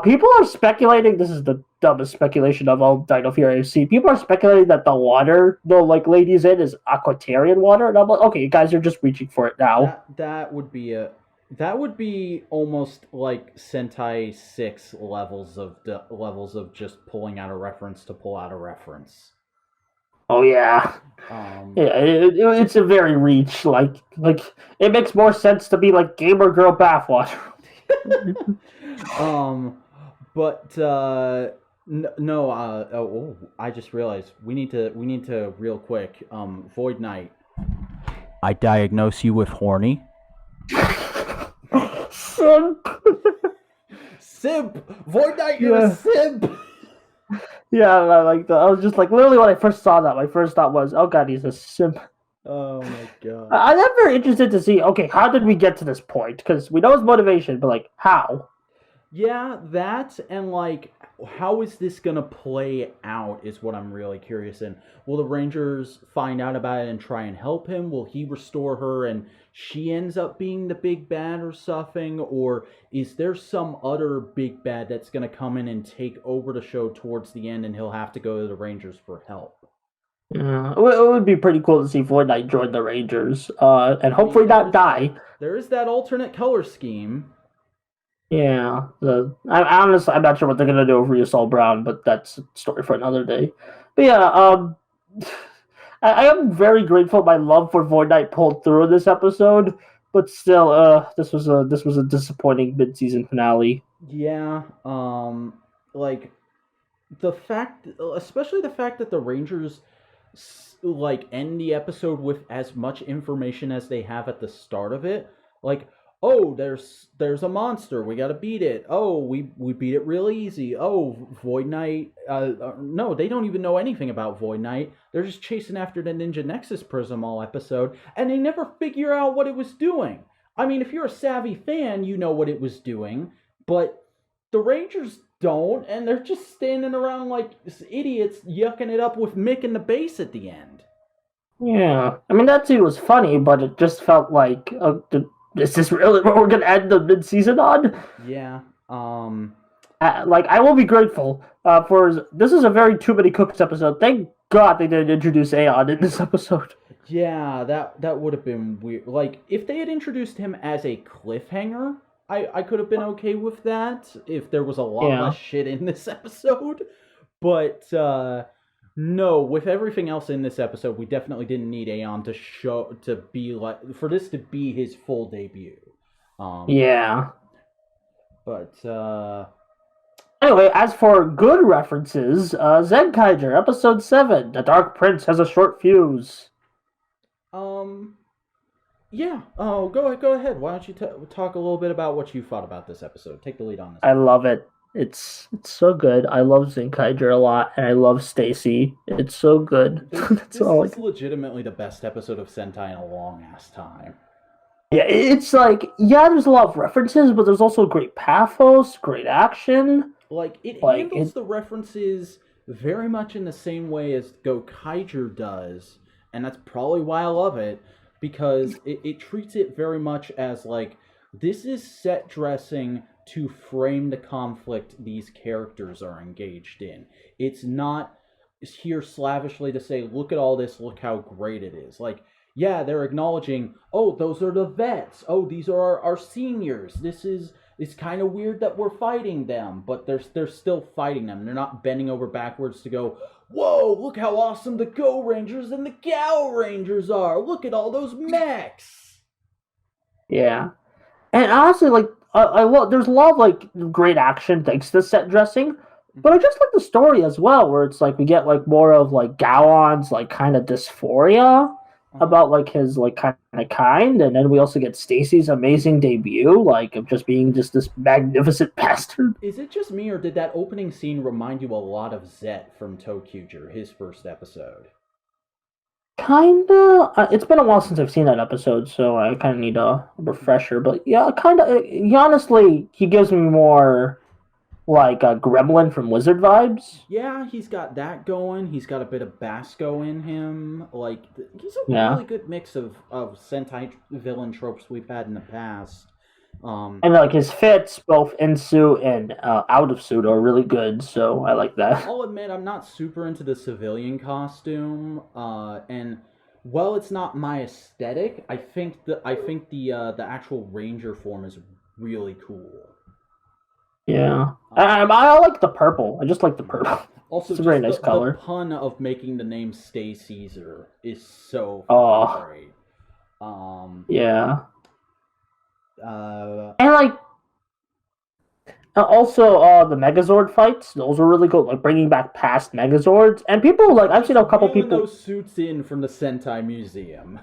Speaker 2: People are speculating. This is the dumbest speculation of all Dino Fury I've seen. People are speculating that the water the lady's in is Aquatarian water, and I'm like, okay, you guys are just reaching for it now.
Speaker 1: That would be almost like Sentai 6 levels of just pulling out a reference to pull out a reference.
Speaker 2: Oh yeah, it's a very reach. Like it makes more sense to be like gamer girl bathwater.
Speaker 1: I just realized we need to real quick. Void Knight, I diagnose you with horny. Simp! Void Knight, you're a simp!
Speaker 2: Yeah, I was just like, literally when I first saw that, my first thought was, oh god, he's a simp.
Speaker 1: Oh my god.
Speaker 2: I'm very interested to see, okay, how did we get to this point? Because we know his motivation, but like, how?
Speaker 1: Yeah, that and like, how is this gonna play out is what I'm really curious in. Will the Rangers find out about it and try and help him? Will he restore her and she ends up being the big bad or something? Or is there some other big bad that's gonna come in and take over the show towards the end and he'll have to go to the Rangers for help?
Speaker 2: Yeah, it would be pretty cool to see Void Knight join the Rangers, and hopefully not die.
Speaker 1: There is that alternate color scheme.
Speaker 2: Yeah, I'm not sure what they're gonna do with RyuSoulger Brown, but that's a story for another day. But yeah, I am very grateful my love for Void Knight pulled through in this episode, but still, this was a disappointing mid-season finale.
Speaker 1: Yeah, like especially the fact that the Rangers like end the episode with as much information as they have at the start of it, like, oh, there's a monster, we gotta beat it. Oh, we beat it real easy. Oh, Void Knight. No, they don't even know anything about Void Knight. They're just chasing after the Ninja Nexus Prism all episode, and they never figure out what it was doing. I mean, if you're a savvy fan, you know what it was doing, but the Rangers don't, and they're just standing around like idiots, yucking it up with Mick in the base at the end.
Speaker 2: Yeah, I mean, that scene was funny, but it just felt like, is this really what we're gonna end the mid-season on?
Speaker 1: Yeah.
Speaker 2: I will be grateful for this. Is a very Too Many Cooks episode. Thank God they didn't introduce Aeon in this episode.
Speaker 1: Yeah, that would have been weird. Like, if they had introduced him as a cliffhanger, I could have been okay with that if there was a lot less shit in this episode. But no, with everything else in this episode, we definitely didn't need Aeon to be like, for this to be his full debut.
Speaker 2: Yeah.
Speaker 1: But
Speaker 2: anyway, as for good references, Zenkaiger, episode 7, The Dark Prince has a short fuse.
Speaker 1: Yeah. Oh, go ahead. Why don't you talk a little bit about what you thought about this episode? Take the lead on this.
Speaker 2: I love it. It's so good. I love Zenkaiger a lot, and I love Stacy. It's so good.
Speaker 1: This is legitimately the best episode of Sentai in a long-ass time.
Speaker 2: Yeah, it's like, there's a lot of references, but there's also great pathos, great action.
Speaker 1: Like, it handles the references very much in the same way as GoKaiger does, and that's probably why I love it, because it treats it very much as, like, this is set dressing to frame the conflict these characters are engaged in. It's not here slavishly to say, look at all this, look how great it is. Like, yeah, they're acknowledging, oh, those are the vets. Oh, these are our seniors. It's kind of weird that we're fighting them, but they're still fighting them. They're not bending over backwards to go, whoa, look how awesome the Go Rangers and the Gal Rangers are. Look at all those mechs.
Speaker 2: Yeah. And honestly, like, there's a lot of, like, great action thanks to the set dressing, But I just like the story as well, where it's like we get like more of like Gowon's like kind of dysphoria about like his like kind, and then we also get Stacy's amazing debut, like of just being just this magnificent bastard.
Speaker 1: Is it just me, or did that opening scene remind you a lot of Zet from TwoKaizer, his first episode?
Speaker 2: Kinda. It's been a while since I've seen that episode, so I kind of need a refresher. But yeah, kind of. Honestly, he gives me more like a Gremlin from Wizard vibes.
Speaker 1: Yeah, he's got that going. He's got a bit of Basco in him. Like, he's a really good mix of Sentai villain tropes we've had in the past.
Speaker 2: And like his fits, both in suit and out of suit, are really good. So I like that.
Speaker 1: I'll admit I'm not super into the civilian costume, and while it's not my aesthetic, I think the actual Ranger form is really cool.
Speaker 2: Yeah, I like the purple. I just like the purple.
Speaker 1: Also,
Speaker 2: it's a very nice color.
Speaker 1: The pun of making the name Stay Caesar is so great.
Speaker 2: Yeah. And like, also the Megazord fights. Those were really good. Like bringing back past Megazords, and people like I've seen a couple people
Speaker 1: those suits in from the Sentai Museum.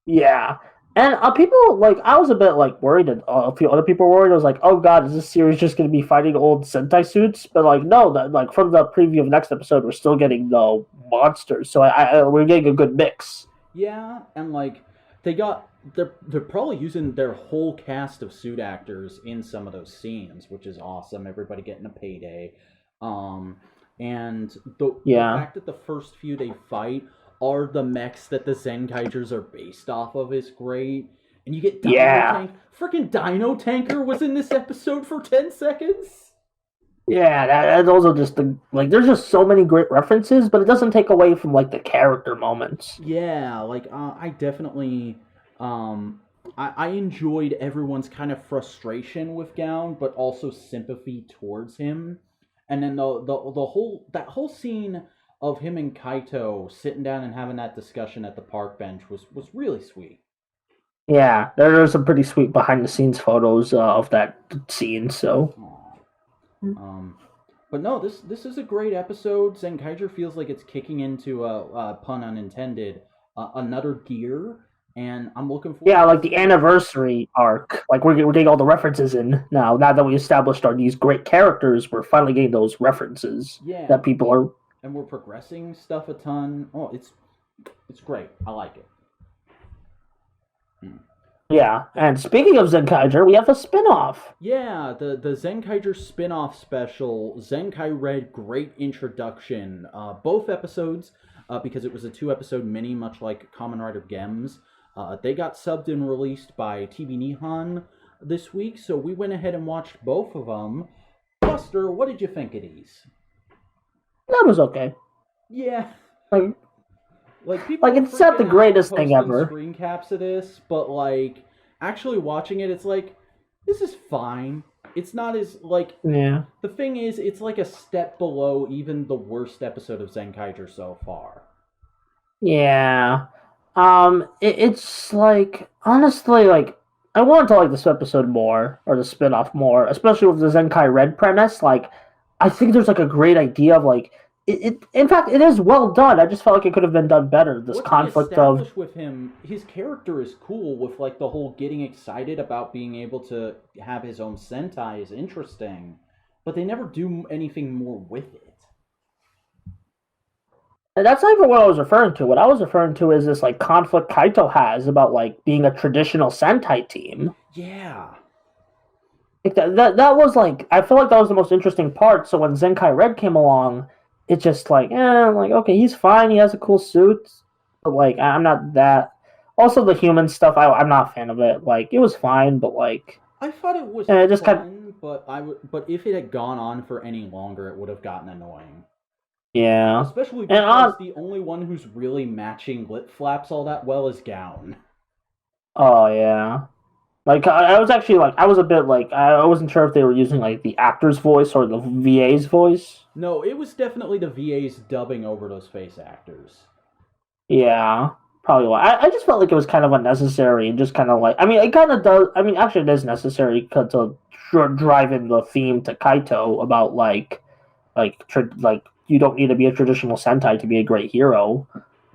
Speaker 2: Yeah. And people, like, I was a bit, like, worried, and a few other people were worried. I was like, oh god, is this series just going to be fighting old Sentai suits? But, like, no, like, from the preview of the next episode, we're still getting the monsters. So we're getting a good mix.
Speaker 1: Yeah, and, like, they're probably using their whole cast of suit actors in some of those scenes, which is awesome. Everybody getting a payday. And the fact that the first few they fight are the mechs that the Zenkaigers are based off of is great. And you get Dino Tank. Freaking Dino Tanker was in this episode for 10 seconds.
Speaker 2: Yeah, those are just there's just so many great references, but it doesn't take away from like the character moments.
Speaker 1: Yeah, like I definitely I enjoyed everyone's kind of frustration with Gown, but also sympathy towards him. And then the whole scene of him and Kaito sitting down and having that discussion at the park bench was really sweet.
Speaker 2: Yeah, there are some pretty sweet behind the scenes photos of that scene. So,
Speaker 1: but no, this is a great episode. Zenkaiger feels like it's kicking into pun unintended another gear, and I'm looking forward.
Speaker 2: Yeah, like the anniversary arc. Like we're getting all the references in now. Now that we established these great characters, we're finally getting those references that people are.
Speaker 1: And we're progressing stuff a ton. Oh, it's great. I like it.
Speaker 2: Yeah, and speaking of Zenkaiger, we have a spin-off.
Speaker 1: Yeah, the Zenkaiger spin-off special, Zenkai Red Great Introduction. Both episodes, because it was a 2-episode mini, much like Kamen Rider Genms, they got subbed and released by TV Nihon this week, so we went ahead and watched both of them. Buster, what did you think of these?
Speaker 2: That was okay.
Speaker 1: Yeah.
Speaker 2: Like people it's not the greatest thing ever.
Speaker 1: Screen caps of this, but like actually watching it, it's like this is fine. It's not as like The thing is, it's like a step below even the worst episode of Zenkaiger so far.
Speaker 2: Yeah. It's like honestly like I wanted to like this episode more or the spin-off more, especially with the Zenkai Red premise. Like I think there's like a great idea of like in fact, it is well done. I just felt like it could have been done better. This conflict of
Speaker 1: with him, his character is cool with like the whole getting excited about being able to have his own Sentai is interesting, but they never do anything more with it.
Speaker 2: And that's not even what I was referring to. What I was referring to is this like conflict Kaito has about like being a traditional Sentai team.
Speaker 1: Yeah.
Speaker 2: Like that was like I feel like that was the most interesting part. So when Zenkai Red came along, it's just like, like, okay, he's fine. He has a cool suit. But, like, I'm not that. Also, the human stuff, I'm not a fan of it. Like, it was fine, but, like...
Speaker 1: I thought it was fun, but if it had gone on for any longer, it would have gotten annoying.
Speaker 2: Yeah.
Speaker 1: Especially because the only one who's really matching lip flaps all that well is Gown.
Speaker 2: Oh, yeah. Like, I was actually, like, I was a bit, like, I wasn't sure if they were using, like, the actor's voice or the VA's voice.
Speaker 1: No, it was definitely the VAs dubbing over those face actors.
Speaker 2: Yeah, probably why. I just felt like it was kind of unnecessary and just kind of like... I mean, it kind of does... I mean, actually, it is necessary to drive in the theme to Kaito about, like... like you don't need to be a traditional Sentai to be a great hero.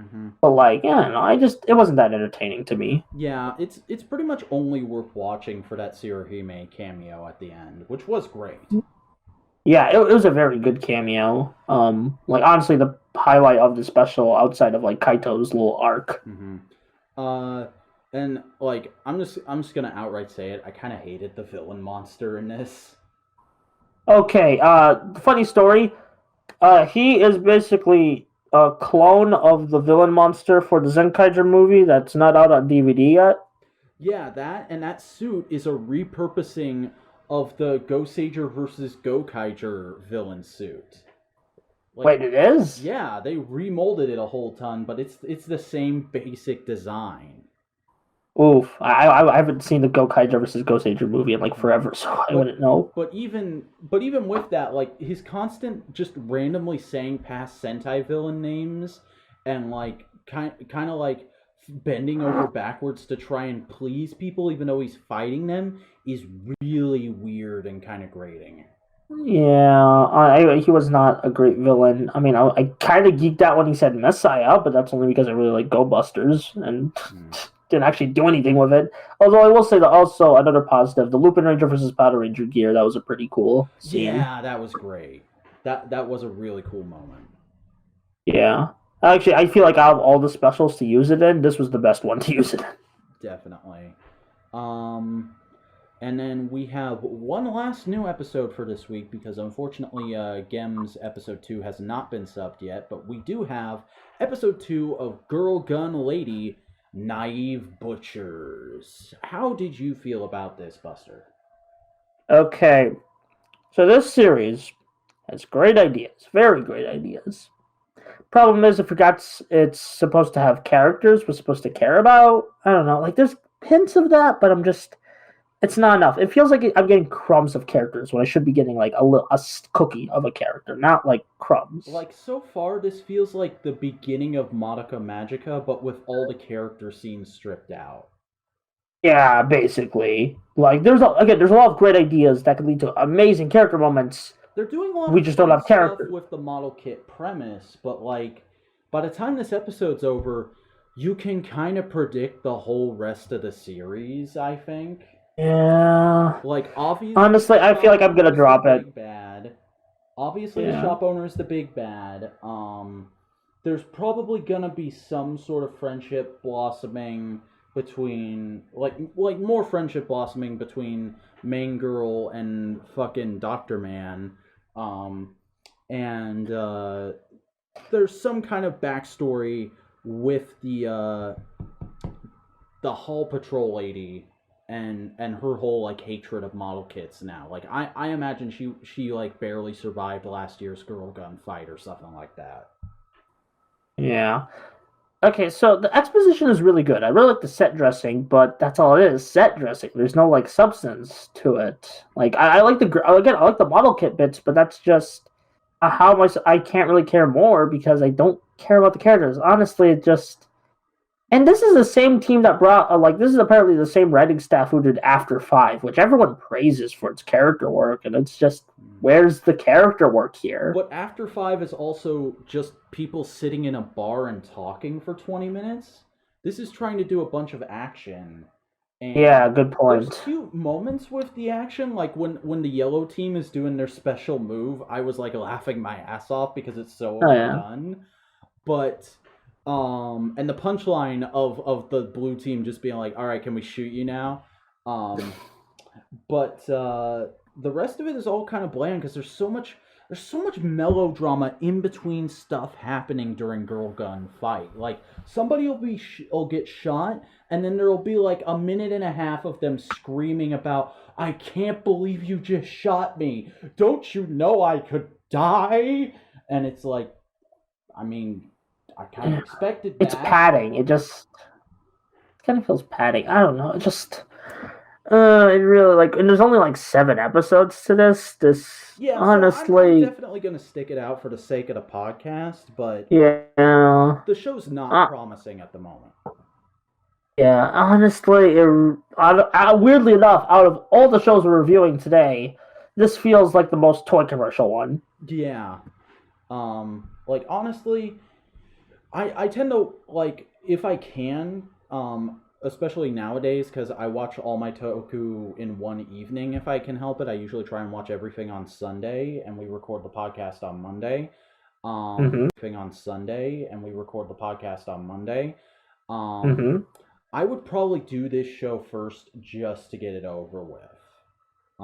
Speaker 1: Mm-hmm.
Speaker 2: But like, yeah, no, it wasn't that entertaining to me.
Speaker 1: Yeah, it's pretty much only worth watching for that Tsuruhime cameo at the end, which was great.
Speaker 2: Yeah, it was a very good cameo. Like honestly, the highlight of the special outside of like Kaito's little arc.
Speaker 1: Mm-hmm. And like I'm just gonna outright say it. I kind of hated the villain monster in this.
Speaker 2: Okay, funny story. He is basically a clone of the villain monster for the Zenkaiger movie that's not out on DVD yet.
Speaker 1: Yeah, that suit is a repurposing of the Goshikida versus TwoKaizer villain suit.
Speaker 2: Like, wait, it is?
Speaker 1: Yeah, they remolded it a whole ton, but it's the same basic design.
Speaker 2: Oof, I haven't seen the TwoKaizer versus Goshikida movie in like forever, so I wouldn't know.
Speaker 1: But even with that, like his constant just randomly saying past Sentai villain names and like kind of like bending over backwards to try and please people, even though he's fighting them, is really weird and kind of grating.
Speaker 2: Yeah, he was not a great villain. I mean, I kind of geeked out when he said Messiah, but that's only because I really like Go Busters and didn't actually do anything with it. Although I will say that also another positive, the Lupin Ranger versus Powder Ranger gear, that was a pretty cool scene.
Speaker 1: Yeah, that was great. That was a really cool moment.
Speaker 2: Yeah. Actually, I feel like out of all the specials to use it in, this was the best one to use it in.
Speaker 1: Definitely. And then we have one last new episode for this week because unfortunately Genms episode 2 has not been subbed yet, but we do have episode 2 of Girl Gun Lady, Naive Butchers. How did you feel about this, Buster?
Speaker 2: Okay. So this series has great ideas, very great ideas. Problem is, I forgot it's supposed to have characters we're supposed to care about. I don't know. Like, there's hints of that, but it's not enough. It feels like I'm getting crumbs of characters when I should be getting, like, a cookie of a character, not, like, crumbs.
Speaker 1: Like, so far, this feels like the beginning of Madoka Magica, but with all the character scenes stripped out.
Speaker 2: Yeah, basically. Like, there's a lot of great ideas that could lead to amazing character moments.
Speaker 1: They're doing a lot
Speaker 2: we just don't have characters
Speaker 1: with the model kit premise, but like by the time this episode's over, you can kind of predict the whole rest of the series, I think.
Speaker 2: Yeah.
Speaker 1: Like obviously,
Speaker 2: honestly, I feel like I'm gonna drop it.
Speaker 1: Bad. Obviously, the shop owner is the big bad. There's probably gonna be some sort of friendship blossoming between like more friendship blossoming between main girl and fucking Dr. Man. And there's some kind of backstory with the hall patrol lady and her whole like hatred of model kits now. Like I imagine she like barely survived last year's girl gun fight or something like that.
Speaker 2: Yeah. Okay, so the exposition is really good. I really like the set dressing, but that's all it is, set dressing. There's no like substance to it. Like I like the model kit bits, but that's just how much I can't really care more because I don't care about the characters. Honestly, it just. And this is the same team that brought this is apparently the same writing staff who did After 5, which everyone praises for its character work, and it's just where's the character work here?
Speaker 1: But After 5 is also just people sitting in a bar and talking for 20 minutes. This is trying to do a bunch of action. And
Speaker 2: yeah, good point.
Speaker 1: There's cute moments with the action, like when the yellow team is doing their special move, I was like laughing my ass off because it's so overdone. But and the punchline of the blue team just being like, all right, can we shoot you now? But the rest of it is all kind of bland because there's so much melodrama in between stuff happening during Girl Gun fight. Like somebody will get shot, and then there'll be like a minute and a half of them screaming about, "I can't believe you just shot me! Don't you know I could die?" And it's like, I mean, I kind of expected that.
Speaker 2: It's padding. It kind of feels padding. I don't know. It just. It really and there's only like 7 episodes to this.
Speaker 1: Yeah,
Speaker 2: honestly,
Speaker 1: so I'm definitely gonna stick it out for the sake of the podcast, but
Speaker 2: yeah,
Speaker 1: the show's not promising at the moment.
Speaker 2: Yeah, honestly, weirdly enough, out of all the shows we're reviewing today, this feels like the most toy commercial one.
Speaker 1: Yeah. Like, honestly, I tend to, like, if I can, especially nowadays, because I watch all my Toku in one evening if I can help it. I usually try and watch everything on Sunday, and we record the podcast on Monday.
Speaker 2: Mm-hmm.
Speaker 1: Everything on Sunday, and we record the podcast on Monday.
Speaker 2: Mm-hmm.
Speaker 1: I would probably do this show first just to get it over with.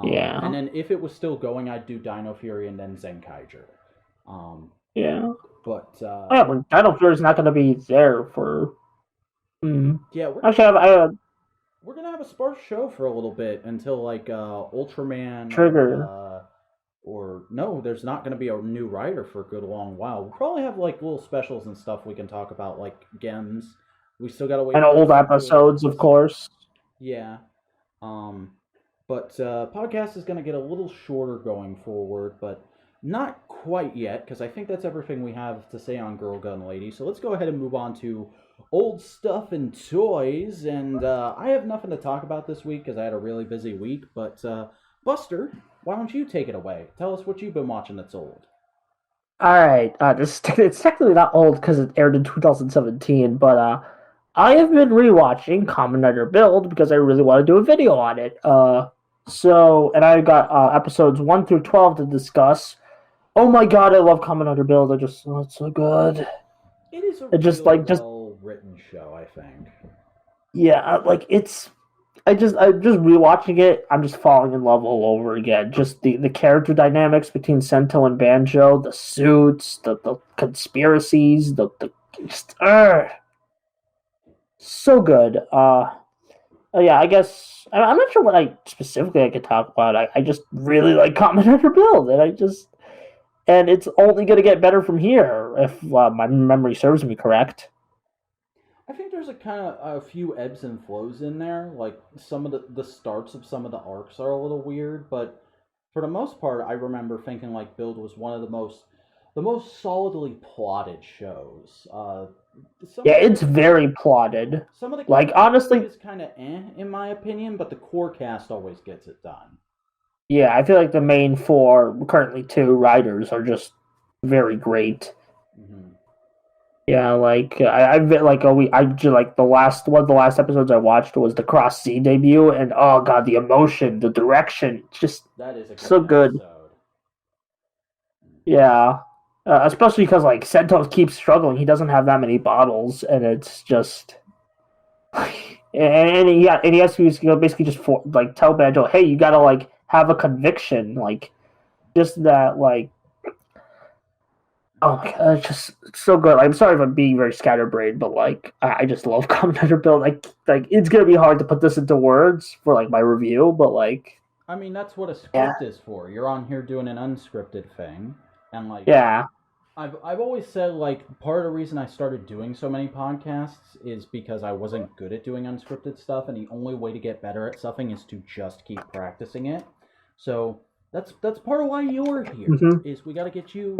Speaker 2: Yeah.
Speaker 1: And then if it was still going, I'd do Dino Fury and then Zenkaiger.
Speaker 2: Yeah.
Speaker 1: But
Speaker 2: Yeah, but Dino Fury's not going to be there for.
Speaker 1: yeah, we're gonna have a sparse show for a little bit until like Ultraman
Speaker 2: Trigger.
Speaker 1: or no, there's not gonna be a new writer for a good long while. We'll probably have like little specials and stuff we can talk about, like Genms. We still gotta wait.
Speaker 2: And old episodes, of course.
Speaker 1: Yeah. But podcast is gonna get a little shorter going forward, but not quite yet, because I think that's everything we have to say on Girl Gun Lady. So let's go ahead and move on to old stuff and toys. And I have nothing to talk about this week because I had a really busy week. But Buster, why don't you take it away? Tell us what you've been watching that's old.
Speaker 2: All right. It's technically not old because it aired in 2017, but I have been rewatching Kamen Rider Build because I really want to do a video on it. And I got episodes 1 through 12 to discuss. Oh my god, I love Kamen Rider Build. It's so good.
Speaker 1: It is a well-written show, I think.
Speaker 2: Yeah, like I'm just rewatching it. I'm just falling in love all over again. Just the character dynamics between Sento and Banjo, the suits, the conspiracies, so good. Yeah, I guess I'm not sure what I specifically could talk about. I just really like Kamen Rider Build, and it's only going to get better from here if my memory serves me correct.
Speaker 1: I think there's a few ebbs and flows in there. Like some of the starts of some of the arcs are a little weird, but for the most part, I remember thinking like Build was one of the most solidly plotted shows.
Speaker 2: It's very plotted.
Speaker 1: Some of the
Speaker 2: like honestly
Speaker 1: is kind of in my opinion, but the core cast always gets it done.
Speaker 2: Yeah, I feel like the main four, currently 2 writers, are just very great.
Speaker 1: Mm-hmm.
Speaker 2: Yeah, like the last episodes I watched was the Cross Z debut, and oh god, the emotion, the direction, just
Speaker 1: that is a good
Speaker 2: so good.
Speaker 1: Episode.
Speaker 2: Yeah, especially because like Sento keeps struggling; he doesn't have that many bottles, and it's just. And he has to basically just tell Banjo, hey, you gotta like have a conviction, like just that, like, oh my god, it's just so good. I'm sorry if I'm being very scatterbrained, but like I just love Kamen Rider Build. Like it's gonna be hard to put this into words for like my review, but like
Speaker 1: I mean that's what a script is for. You're on here doing an unscripted thing, and like I've always said, like, part of the reason I started doing so many podcasts is because I wasn't good at doing unscripted stuff, and the only way to get better at something is to just keep practicing it. So that's part of why you're here.
Speaker 2: Mm-hmm.
Speaker 1: Is we gotta get you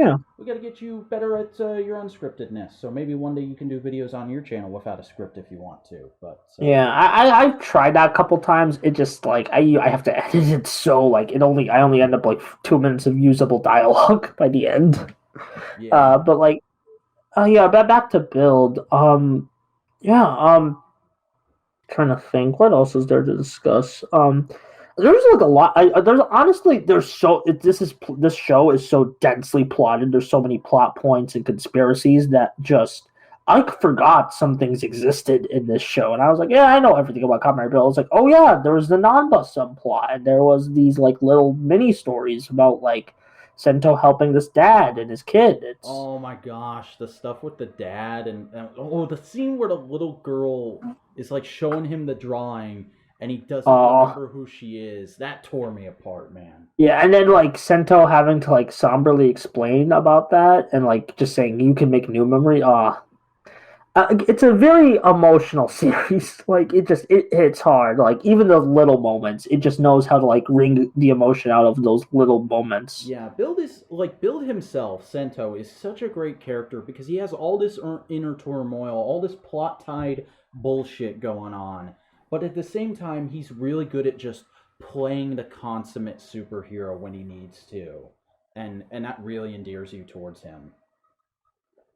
Speaker 1: better at your unscriptedness. So maybe one day you can do videos on your channel without a script if you want to. But
Speaker 2: I've tried that a couple times. It just like I have to edit it so like I only end up like 2 minutes of usable dialogue by the end.
Speaker 1: Yeah.
Speaker 2: But like, back to Build. Trying to think, what else is there to discuss? There's like a lot. This show is so densely plotted. There's so many plot points and conspiracies that just I forgot some things existed in this show, and I was like, yeah, I know everything about Kamen Rider Build. I was like, oh yeah, there was the non-bus subplot, and there was these like little mini stories about like Sento helping this dad and his kid.
Speaker 1: Oh my gosh, the stuff with the dad and the scene where the little girl is like showing him the drawing and he doesn't remember who she is. That tore me apart, man.
Speaker 2: Yeah, and then like Sento having to like somberly explain about that and like just saying you can make new memory. It's a very emotional series. Like it hits hard. Like even the little moments, it just knows how to like wring the emotion out of those little moments.
Speaker 1: Yeah, Build himself, Sento, is such a great character because he has all this inner turmoil, all this plot-tied bullshit going on. But at the same time, he's really good at just playing the consummate superhero when he needs to, and that really endears you towards him.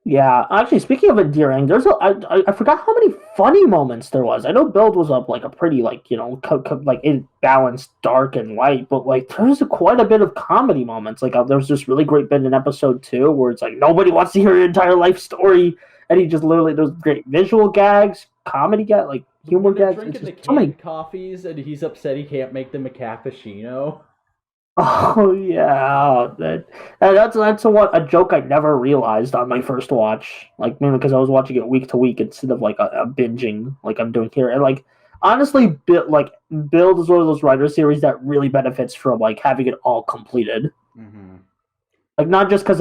Speaker 2: Yeah, actually, speaking of endearing, I forgot how many funny moments there was. I know Build was up like a pretty like like in balanced dark and light, but like there was quite a bit of comedy moments. Like there was this really great bit in episode 2 where it's like nobody wants to hear your entire life story, and he just literally there's great visual gags, comedy gag, like humor
Speaker 1: When they're
Speaker 2: gags.
Speaker 1: drinking the
Speaker 2: So many.
Speaker 1: canned coffees and he's upset he can't make them a cappuccino.
Speaker 2: Oh yeah, that's a joke I never realized on my first watch. Like mainly because I was watching it week to week instead of like a binging like I'm doing here. And like honestly, Build is one of those writer series that really benefits from like having it all completed.
Speaker 1: Mm-hmm.
Speaker 2: Like not just because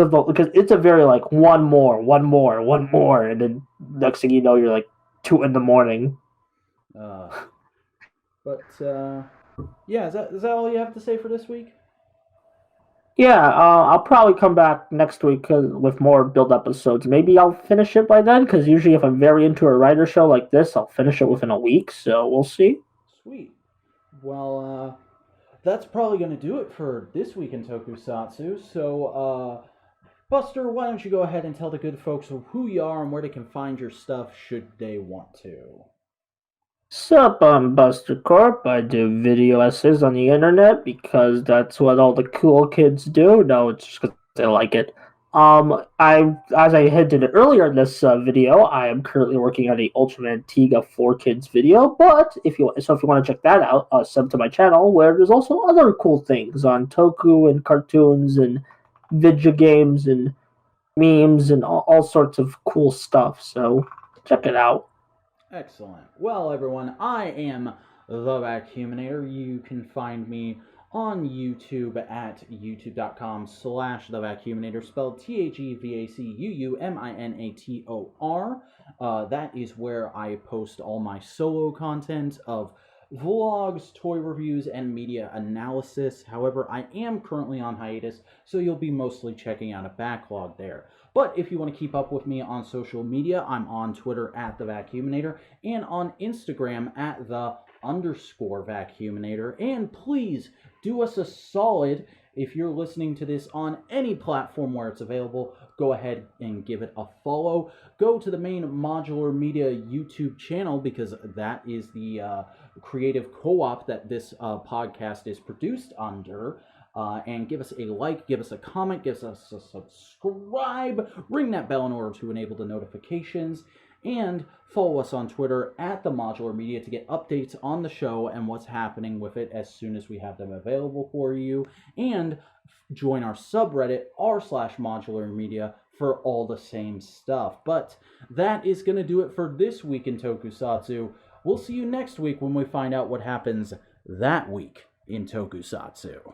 Speaker 2: it's a very like one more, and then next thing you know you're like 2 a.m.
Speaker 1: But yeah, is that all you have to say for this week?
Speaker 2: Yeah, I'll probably come back next week with more Build episodes. Maybe I'll finish it by then, because usually if I'm very into a writer show like this, I'll finish it within a week, so we'll see.
Speaker 1: Sweet. Well, that's probably going to do it for this week in Tokusatsu. So, Buster, why don't you go ahead and tell the good folks who you are and where they can find your stuff should they want to.
Speaker 2: Sup, I'm Buster Corp. I do video essays on the internet because that's what all the cool kids do. No, it's just because they like it. As I hinted earlier in this video, I am currently working on a Ultraman Tiga for Kids video. But if you want to check that out, sub to my channel where there's also other cool things on Toku and cartoons and video games and memes and all sorts of cool stuff. So check it out.
Speaker 1: Excellent. Well, everyone, I am the Vacuuminator. You can find me on YouTube at youtube.com/thevacuuminator, spelled TheVacuuminator. That is where I post all my solo content of vlogs, toy reviews, and media analysis. However, I am currently on hiatus, so you'll be mostly checking out a backlog there. But if you want to keep up with me on social media, I'm on Twitter at the Vacuuminator and on Instagram at the_Vacuuminator. And please do us a solid. If you're listening to this on any platform where it's available, go ahead and give it a follow. Go to the main Modular Media YouTube channel because that is the creative co-op that this podcast is produced under. And give us a like, give us a comment, give us a subscribe, ring that bell in order to enable the notifications, and follow us on Twitter at the Modular Media to get updates on the show and what's happening with it as soon as we have them available for you, and join our subreddit r/Modular Media for all the same stuff. But that is going to do it for this week in Tokusatsu. We'll see you next week when we find out what happens that week in Tokusatsu.